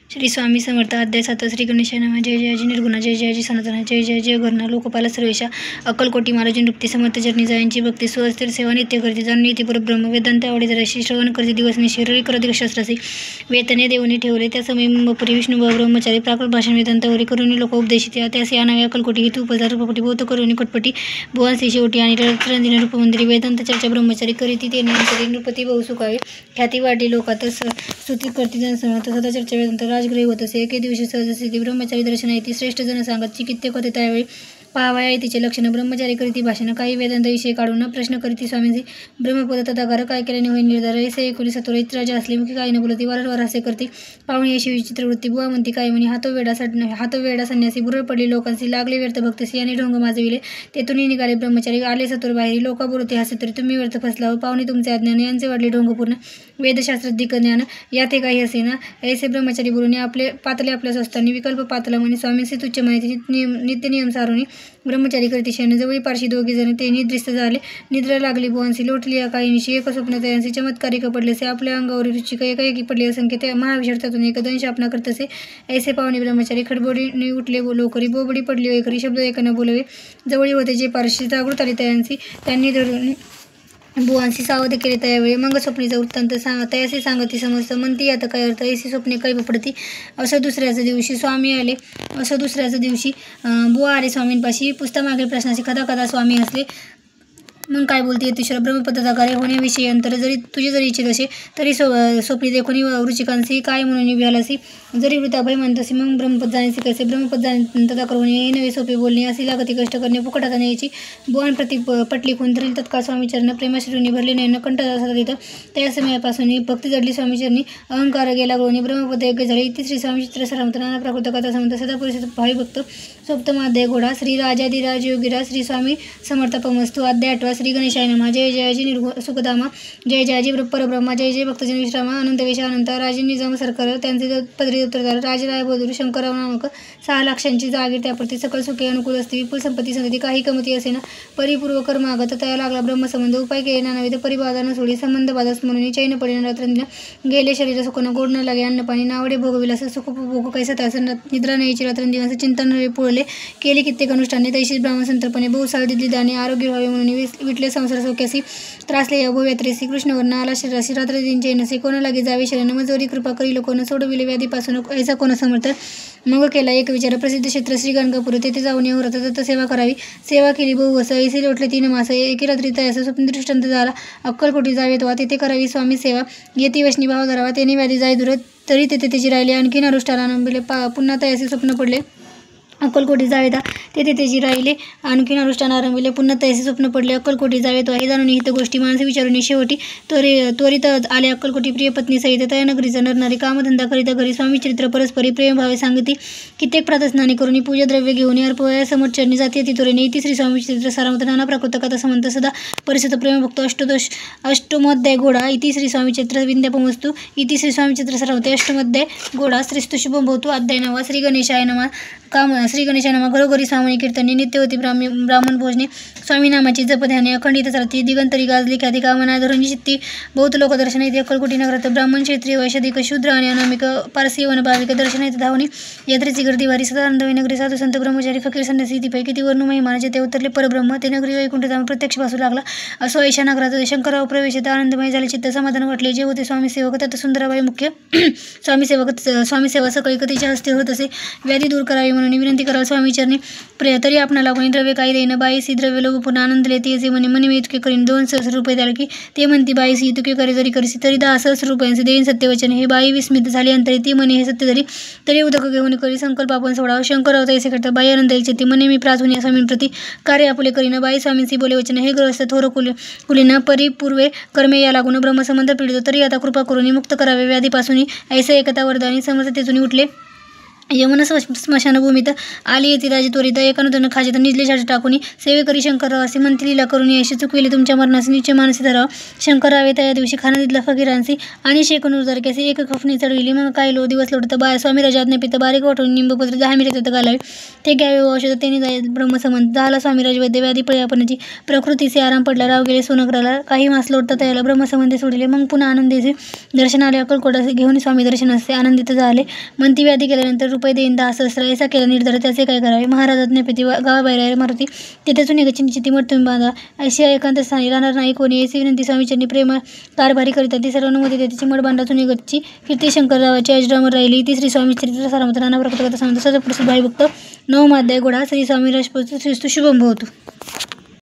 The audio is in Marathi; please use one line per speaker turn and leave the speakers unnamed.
श्री स्वामी समर्थ अध्याय 7 श्री गणेशाय नमः। जय जयाजी निर्गुणा, जय जयाजी सनातन, जय जय जय गणना लोकपाल सर्वेशा अक्कलकोटी महाराज नृत्य समर्थ चरणी जायांची भक्ती सुअस्थिर सेवा नित्य करते जाणून येते परब्रह्म वेदांत आवडे जराशी श्रवण करते दिवस निशिर करते शास्त्रासी वेतने देवने ठेवले त्या समय मुंबपुरी विष्णू ब्रह्मचारी प्राकृत भाषण वेदांतावरी करून लोक उपदेशित त्यास या नावे अक्कलकोटी हेतू उपचार रूपपटी बहुत करून कटपटी भुवांसी शेवटी आणि रंजन रूपमंदिरी वेदांत चर्चा ब्रह्मचारी करीती ते नियंत्री नृपती बहु सुखावे ख्याती वाढली लोकात स्तुती करती जनसमर्थ सदा चर्चा वेदांत राजगृही होत असे. एके दिवशी सहजस्थिती ब्रह्मचारी दर्शन येते श्रेष्ठ जन सांगत चिकित्य होते त्यावेळी पाहावया तिचे लक्षण ब्रह्मचारी करीती भाषण काही वेदांत विषय काढून प्रश्न करीती स्वामींची ब्रह्मपद तथाकार काय केल्याने होईल निर्धार ऐसे 19 राजा असले मुखी काही न बोलती वारंवार असे करते पाहुणी अशी विचित्रवृत्ती बुवा म्हणती काय म्हणे हातो वेडा संन्यासी बुरळ पडली लोकांची लागले व्यर्थ भक्तसी आणि ढोंग माजविले तेथून निघाले ब्रह्मचारी आले सत्वर बाहेरी लोका बोलते हसे तरी तुम्ही व्यर्थ फसला पाहुणे तुमचे अज्ञान यांचे वाढले ढोंग पूर्ण वेदशास्त्रधिक ज्ञान याते काही असे ना ऐसे ब्रह्मचारी बोलून आपले आपल्या स्वस्तांनी विकल्प पातला म्हणे स्वामींचे तुच्छ माहिती नित्य नियम सारून ब्रह्मचारी करती शयन जवळी पारशी दोघे जण ते निद्रिस्त झाले निद्रा लागली बुवांसी लोटली या काहींशी एक स्वप्न तयांशी चमत्कारिक पडलेसे आपल्या अंगावर रुचिक एकाएकी पडले असंख्य त्या महाविषार्थातून एक दंश आपणा करत असे ऐसे पाहुणे ब्रह्मचारी खडबडीने उठले लोकरी बोबडी पडली एकरी शब्द एकानं बोलवे जवळी होते जे पारशी जागृत आली तयांशी त्यांनी धरून बुवांशी सावध केले त्यावेळी मग स्वप्नीचा वृत्तांत तयासी सांगती समजतं म्हणती आता काय अर्थ ऐसी स्वप्ने काही पडती असं दुसऱ्याच दिवशी बुवा आले स्वामींपाशी पुस्तक मागील प्रश्नाची कथा स्वामी असले मग काय बोलते यतीश्वर ब्रह्मपदाकारे होण्याविषयी अंतर जरी इच्छित असे तरी स्वप्नी देखोनी वृचिकांशी काय म्हणून व्यालासी जरी वृताभय म्हणतसे मग ब्रह्मपद जाण्याचे कसे ब्रह्मपद तदाकर होणे हे नवे सोपे बोलणे असे लागते कष्ट करणे फुकट हाताने यायची बुवान प्रति पटली कोणतरी तत्काळ स्वामीचरण प्रेमाश्रूंनी भरले नाही न कंठ असतात तिथं त्या समयापासून भक्ती जडली स्वामीचरणी अहंकार गेला गृहिणी ब्रह्मपद योग्य झाली ती श्री स्वामी चित्र सरामत नाना प्राकृत कथा समंत सदा परिषद भावी भक्त सप्तमाध्याय घोडा श्री राजाधिराज योगीराज श्री स्वामी समर्थपमस्तु अध्याय 8 श्री गणेशाय नमः. जय जयाजी सुखधामा, जय जयाजी परब्रह्मा, जय जय भक्तजन विश्रामा, अनंत वेश अनंत राजे निजाम सरकार त्यांचे पदरी उत्तरदार राजराय बहादूर शंकरराव नामक 6 लाखांची जागीर त्याप्रती सकल सुखे अनुकूल असते विपुल संपत्ती संगती काही कमती असे ना परिपूर्व कर्मागत तया लागला ब्रह्मसंबंध उपाय केले नानाविध परिबाधा न सोडी संबंध बाधास म्हणून चैन पडे रात्रंदिन गेले शरीर सुख न गोड न लागे अन्न पाणी नावडे भोगविलास सुख भोग कैसा त्यास निद्रा न्यायची रात्रंदिवस चिंतन नवे पोळले केले कित्येक अनुष्ठाने तैशीच ब्राह्मण संतर्पणे बहुसाल दिली दाने आरोग्य व्हावे म्हणून विटले संसार सौख्यासी त्रासले या भोव्यात्रेसी कृष्णवर्ण आला शरीराशी रात्र दिन चैनसे कोण लागे जावे शरण मजोरी कृपा करी लोकोन सोडविले व्याधीपासून ऐसा कोण समर्थ मग केला एक विचार प्रसिद्ध क्षेत्र श्री गणगापूर तेथे जाऊन येऊ दत्त सेवा करावी सेवा केली बहु ऐसे लोटले 3 मास एकी रात्री तयास स्वप्न दृष्टांत झाला अक्कलकोटी जावे तेव्हा तेथे करावी स्वामी सेवा येती वैष्णी भाव धरावा त्याने व्याधी जाय दूर तरी तेथे त्याची राहिली आणखीन अनुष्ठाना पुन्हा तयासे स्वप्न पडले अक्कलकोटी जावे तेथे त्याची राहिले आणखीन अनुष्ठान आरंभिले पुन्हा तैसे स्वप्न पडले अक्कलकोटी जावे तो हे जाणून हित गोष्टी माणसे विचारून शेवटी त्वरित आले अक्कलकोटी प्रिय पत्नी सहित तया नगरीचा नरनारी कामधंदा करिता घरी स्वामी चरित्र परस्परी प्रेमभावे सांगती कित्येक प्रातस्नानी करून पूजा द्रव्य घेऊन अर्पवया समोरचरणी जाते तिथोरेने इति श्री स्वामी चरित्र सारामत नाना प्राकृत कथा समंत सदा परिषद प्रेमभक्त अष्टमोध्याय घोडा इति श्री स्वामी चरित्र विंध्यापमस्तु इति श्री स्वामी चरित्र सारामत अष्टमोध्याय घोडा श्रीस्तु शुभम भवतु अध्याय 9 श्री गणेशाय नमः. श्री गणेशाय नमः. घरोघरी स्वामी कीर्तनी नित्यवती ब्राह्मण भोजने स्वामी नामाची जपध्याने अखंडित चालती दिगंतरी गाजली ख्याती कामना धरून चित्ती बहुत लोक दर्शन येते अक्कलकोटी नगरात ब्राह्मण क्षेत्रीय वैशाधिक शूद्र आणि अनामिक पारसी वनभाविक दर्शन येते धावणी यात्रेची गर्दी भारी सदानंदवी नगरी साधू संत ब्रह्मचारी फकीर संन्यासी इतिपैकी ती वर्ण महिमानाचे ते उतरले परब्रह्म ते नगरी वैकुंठधाम प्रत्यक्ष भासू लागला असो ऐशा नगरात शंकरराव प्रवेशित आनंदमय झाले चित्त समाधान वाटले जे होते स्वामी सेवक त्यात सुंदराबाई मुख्य स्वामी सेवा सकाळी कधीच्या हस्ते होत असे व्याधी दूर करावी म्हणून विनंती कराल स्वामीचरणी प्रिय तरी आपणाला लागून द्रव्य काही देईन बाईसी द्रव्य लोक पुन्हा आनंद लेते जे म्हणे मी इतके करीन 2 सहस्र रुपये द्याल की ते म्हणती बाईसी इतके करे जरी करीसी तरी 10 सहस्र रुपयांचे देईन सत्यवचन हे बाई विस्मित झाली अंतरी ती म्हणे हे सत्य जरी तरी उदक घेऊन करी संकल्प आपण सोडावं शंकरराव तैसे करता बाई आनंद ती म्हणे मी प्राचून या स्वामींप्रती कार्य आपुले करीन बाई स्वामींची बोले वचन हे ग्रस्त थोर कुलीनं परिपूर्वे कर्मे या लागून ब्रह्मसंबंध पीडितो तरी आता कृपा करून मुक्त करावे व्याधीपासून ऐसे एकता वरदानी समस्त तेजून उठले यमुना स्मशानभूमीत आली येथे राजे त्वरित एका नूतन खाजेत निजले छाटे टाकून सेवे करी शंकरराव असे म्हणती लीला करून यशी चुकविले तुमच्या मरणास निश्चय मानसी धराव. शंकररावे त्या दिवशी खानातीतल्या फकीरांशी आणि शेकून उजारक्याचे एक खफणी चढविली. मग काही दिवस लोटत स्वामी राजा आज्ञापित बारीक वाटून निंबपत्र 10 मिनिटात घालावे ते घ्यावे व औषध त्यांनी जाय ब्रह्मसंबंध झाला. स्वामीराज वैद्य व्याधी पळयापणाची प्रकृतीचे आराम पडला. राव गेले सोनकराला. काही मास लोटता याला ब्रह्मसंबंधी सोडले. मग पुन्हा आनंदीचे दर्शन आले. अक्कलकोटा घेऊन स्वामी दर्शनाचे आनंदित झाले. म्हणती व्याधी केल्यानंतर रुपये देईन 10 सहस्र ऐसा केला निर्धार त्याचे काय करावे. महाराज आज्ञापिती गावाबाहेर मारुती तेथेच चिंती मठ तुम्ही बांधा ऐशी एकांत स्थानी राहणार नाही कोणी ऐसी विनंती स्वामीचरणी प्रेम कारभारी करीतात ती सर्व अनुमती देते. तिची मठ बांधा चुनीगतची कीर्ती शंकररावाची अजरामर राहिली. तिसरी स्वामी चरित्र सारामत नाना प्रकट कथा सांगतो सतपुरुष भाई भक्त 9 अध्याय गोडा श्री स्वामी राजपूत श्रीस्तु शुभम भवतु.